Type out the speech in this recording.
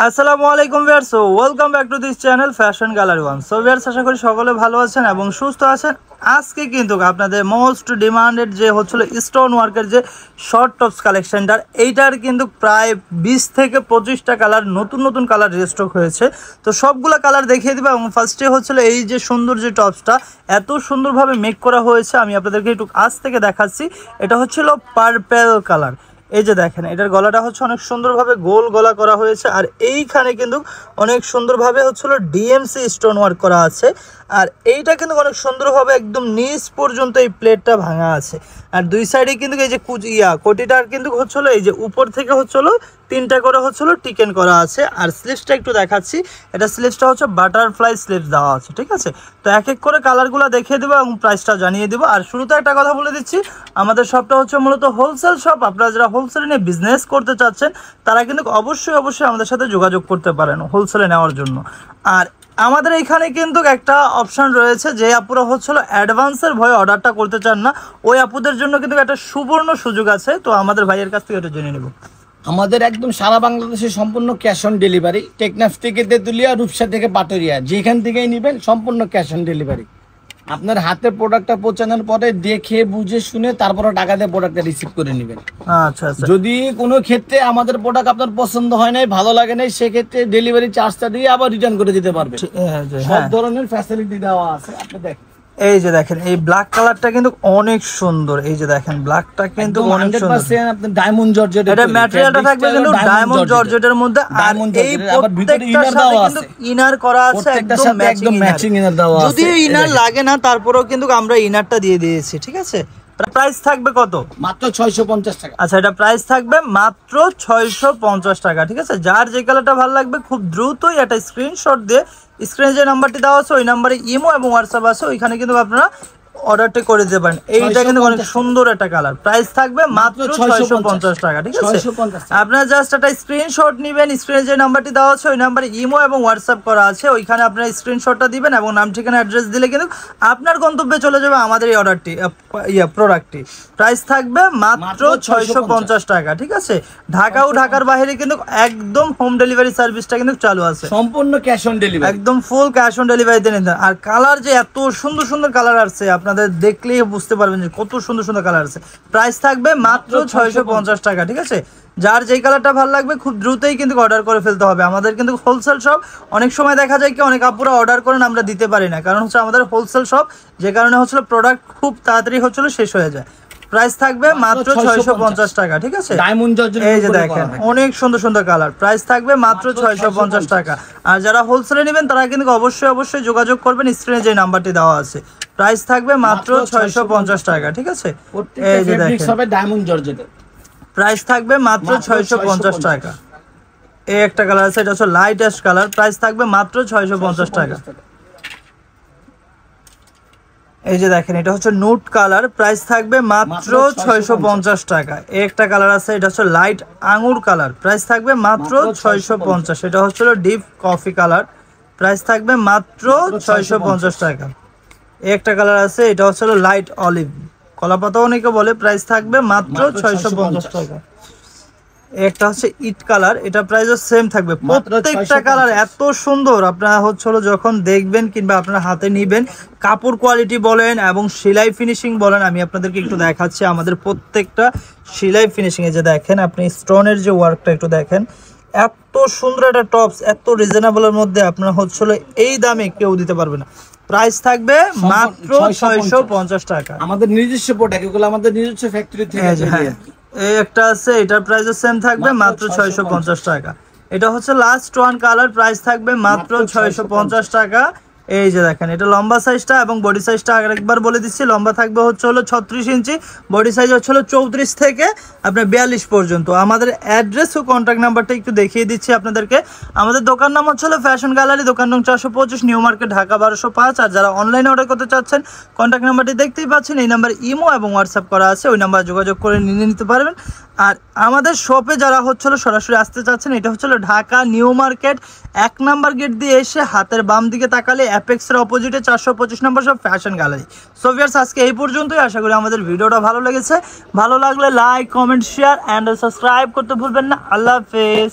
আসসালামু আলাইকুম viewers, welcome back to this channel fashion gallery one. So viewers, আশা করি সকলে ভালো আছেন এবং সুস্থ আছেন। আজকে কিন্তু আপনাদের মোস্ট ডিমান্ডেড যে হচ্ছিল স্টোন ওয়ার্কের যে শর্ট টপস কালেকশনটার, এইটার কিন্তু প্রায় 20 থেকে 25টা কালার নতুন কালার রিস্টক হয়েছে। তো সবগুলো কালার দেখিয়ে দেবো এবং ফার্স্টে হচ্ছিল এই যে সুন্দর যে টপসটা এত সুন্দরভাবে মেক করা হয়েছে, আমি আপনাদেরকে একটু আজ থেকে দেখাচ্ছি। এটা হচ্ছিল পার্পেল কালার। এই যে দেখেন, এটার গলাটা হচ্ছে অনেক সুন্দরভাবে গোল গলা করা হয়েছে, আর এইখানে কিন্তু অনেক সুন্দরভাবে হচ্ছিল ডিএমসি স্টোন ওয়ার্ক করা আছে। আর এইটা কিন্তু অনেক সুন্দরভাবে একদম নিচ পর্যন্ত এই প্লেটটা ভাঙা আছে। আর দুই সাইডে কিন্তু এই যে কোটিটার কিন্তু হচ্ছিল এই যে উপর থেকে হচ্ছিল 3টা করে হচ্ছিল টিকেন করা আছে। আর স্লিভসটা একটু দেখাচ্ছি, এটা স্লিভসটা হচ্ছে বাটারফ্লাই স্লিভস দেওয়া আছে, ঠিক আছে। তো এক এক করে কালারগুলো দেখিয়ে দেবো এবং প্রাইসটা জানিয়ে দেবো। আর শুরুতে একটা কথা বলে দিচ্ছি, আমাদের শপটা হচ্ছে মূলত হোলসেল শপ। আপনারা যারা হোলসেলে নিয়ে বিজনেস করতে চাচ্ছেন তারা কিন্তু অবশ্যই আমাদের সাথে যোগাযোগ করতে পারেন হোলসেলে নেওয়ার জন্য। আর আমাদের এখানে কিন্তু একটা অপশান রয়েছে, যে আপুরা হচ্ছিল অ্যাডভান্সের ভয়ে অর্ডারটা করতে চান না, ওই আপুদের জন্য কিন্তু একটা সুবর্ণ সুযোগ আছে। তো আমাদের ভাইয়ের কাছ থেকে এটা জেনে নেব। আমাদের একদম সারা বাংলাদেশে সম্পূর্ণ ক্যাশ অন ডেলিভারি। টেকনাফ থেকে তেঁতুলিয়া, রূপসা থেকে পাটুরিয়া, যেখান থেকেই নেবেন সম্পূর্ণ ক্যাশ অন ডেলিভারি। আপনার হাতে প্রোডাক্টটা পৌঁছানোর পরে দেখে বুঝে শুনে তারপরে টাকা দিয়ে প্রোডাক্টটা রিসিভ করে নেবেন। আচ্ছা। যদি কোনো ক্ষেত্রে আমাদের প্রোডাক্ট আপনার পছন্দ হয় নাই, ভালো লাগে নাই, সেক্ষেত্রে ডেলিভারি চার্জটা দিয়ে আবার রিটার্ন করে দিতে পারবে। সব ধরনের ফ্যাসিলিটি দেওয়া আছে। আপনি দেখেন, এই যে দেখেন, এই ব্ল্যাক কালারটা কিন্তু অনেক সুন্দর। এই যে দেখেন, ব্ল্যাকটা কিন্তু অনেক সুন্দর। 100% ডায়মন্ড জর্জেট, এটা ম্যাটেরিয়ালটা থাকবে কিন্তু ডায়মন্ড জর্জেটের মধ্যে। আর এই প্রত্যেকটার সাথে কিন্তু ইনার করা আছে, একদম ম্যাচিং ইনার দেওয়া আছে। যদিও ইনার লাগে না, তারপরেও কিন্তু আমরা ইনারটা দিয়ে দিয়েছি, ঠিক আছে। প্রাইস থাকবে কত? মাত্র 650 টাকা। আচ্ছা, এটা প্রাইস থাকবে মাত্র 650 টাকা, ঠিক আছে। যার যে কালারটা ভালো লাগবে খুব দ্রুতই একটা স্ক্রিনশট দিয়ে স্ক্রিনে যে নাম্বারটি দেওয়া আছে ওই নাম্বারে ইমো এবং হোয়াটসঅ্যাপ আছে, ওইখানে কিন্তু আপনারা অর্ডারটা করে দিতে পারেন। এইটা কিন্তু অনেক সুন্দর একটা কালার। প্রাইস থাকবে মাত্র 650 টাকা, ঠিক আছে। আপনারা জাস্ট একটা স্ক্রিনশট নেবেন, স্ক্রিনে যে নাম্বারটি দেওয়া আছে ওই নাম্বারে ইমো এবং হোয়াটসঅ্যাপ করা আছে, ওইখানে আপনারা স্ক্রিনশটটা দিবেন এবং নাম ঠিকানা অ্যাড্রেস দিলে কিন্তু আপনার গন্তব্যে চলে যাবে আমাদের এই অর্ডারটি প্রোডাক্টটি। প্রাইস থাকবে মাত্র 650 টাকা, ঠিক আছে। ঢাকা ও ঢাকার বাইরে কিন্তু একদম হোম ডেলিভারি সার্ভিসটা কিন্তু চালু আছে, সম্পূর্ণ ক্যাশ অন ডেলিভারি, একদম ফুল ক্যাশ অন ডেলিভারিতে নিতে। আর কালার যে এত সুন্দর কালার আছে, আপনাদের দেখলেই বুঝতে পারবেন যে কত সুন্দর কালার আছে। প্রাইস থাকবে মাত্র 650 টাকা, ঠিক আছে। যার যেই কালারটা ভালো লাগবে খুব দ্রুতই কিন্তু অর্ডার করে ফেলতে হবে। আমাদের কিন্তু হোলসেল শপ, অনেক সময় দেখা যায় কি অনেক আপুরা অর্ডার করেন, আমরা দিতে পারি না, কারণ হচ্ছে আমাদের হোলসেল শপ, যে কারণে হচ্ছিল প্রোডাক্ট খুব তাড়াতাড়ি হচ্ছিল শেষ হয়ে যায়। প্রাইস থাকবে মাত্র 650 টাকা, ঠিক আছে। এই যে দেখেন, অনেক সুন্দর কালার। প্রাইস থাকবে মাত্র 650 টাকা। আর যারা হোলসেলে নেবেন তারা কিন্তু অবশ্যই যোগাযোগ করবেন, স্ক্রিনে যে নাম্বারটি দেওয়া আছে। প্রাইস থাকবে মাত্র 650 টাকা, ঠিক আছে। এই যে দেখেন, ডায়মন্ড জর্জেট, প্রাইস থাকবে মাত্র 650 টাকা। এই একটা কালার আছে, এটা হচ্ছে লাইট অ্যাশ কালার। প্রাইস থাকবে মাত্র 650 টাকা। এই যে দেখেন, এটা হচ্ছে নুট কালার। প্রাইস থাকবে মাত্র 650 টাকা। এই একটা কালার আছে, এটা হচ্ছে লাইট আঙুর কালার। প্রাইস থাকবে মাত্র 650। এটা হচ্ছিল ডিপ কফি কালার। প্রাইস থাকবে মাত্র 650 টাকা। এই একটা কালার আছে, এটা হচ্ছিল লাইট অলিভ, কলাপাতা অনেকে বলে। প্রাইস থাকবে মাত্র 650 টাকা। একটা হচ্ছে ইট কালার, এটা প্রাইসও সেম থাকবে। প্রত্যেকটা কালার এত সুন্দর, আপনারা হচ্ছিল যখন দেখবেন কিংবা আপনারা হাতে নিবেন, কাপড় কোয়ালিটি বলেন এবং সেলাই ফিনিশিং বলেন, আমি আপনাদেরকে একটু দেখাচ্ছি আমাদের প্রত্যেকটা সেলাই ফিনিশিং। এ যে দেখেন, আপনি স্টোনের যে ওয়ার্কটা একটু দেখেন, এত সুন্দর একটা টপস, এত রিজনেবলের মধ্যে আপনারা হচ্ছিল এই দামে কেউ দিতে পারবে না। প্রাইস থাকবে মাত্র 650 টাকা। আমাদের নিজস্ব প্রোডাক্ট, এগুলো আমাদের নিজস্ব ফ্যাক্টরি থেকে। এই একটা আছে, এটার প্রাইসও সেম থাকবে মাত্র 650 টাকা। এটা হচ্ছে লাস্ট ওয়ান কালার। প্রাইস থাকবে মাত্র 650 টাকা। এই যে দেখেন, এটা লম্বা সাইজটা এবং বডি সাইজটা আরেকবার বলে দিচ্ছি। লম্বা থাকবে হলো 36 ইঞ্চি, বডি সাইজ হলো 34 থেকে আপনার 42 পর্যন্ত। আমাদের অ্যাড্রেস ও কন্ট্যাক্ট নাম্বারটা একটু দেখিয়ে দিচ্ছি আপনাদেরকে। আমাদের দোকান নাম হলো ফ্যাশন গ্যালারি, দোকান নং 425, নিউ মার্কেট, ঢাকা 1205। আর যারা অনলাইনে অর্ডার করতে চাচ্ছেন, কন্ট্যাক্ট নাম্বারটি দেখতেই পাচ্ছেন, এই নাম্বার ইমো এবং হোয়াটসঅ্যাপ করা আছে, ওই নাম্বার যোগাযোগ করে নিয়ে নিতে পারবেন। আর আমাদের শপে যারা হচ্ছিল সরাসরি আসতে চাচ্ছেন, এটা হচ্ছিল Dhaka New Market 1 number gate দিয়ে এসে হাতের বাম দিকে তাকালে অ্যাপেক্সের অপোজিটে 425 নম্বর সব ফ্যাশন গ্যালারি। সো ভিউয়ার্স, আজকে এই পর্যন্তই। আশা করি আমাদের ভিডিওটা ভালো লেগেছে। ভালো লাগলে like, comment, share and subscribe করতে ভুলবেন না। আল্লাহ হাফেজ।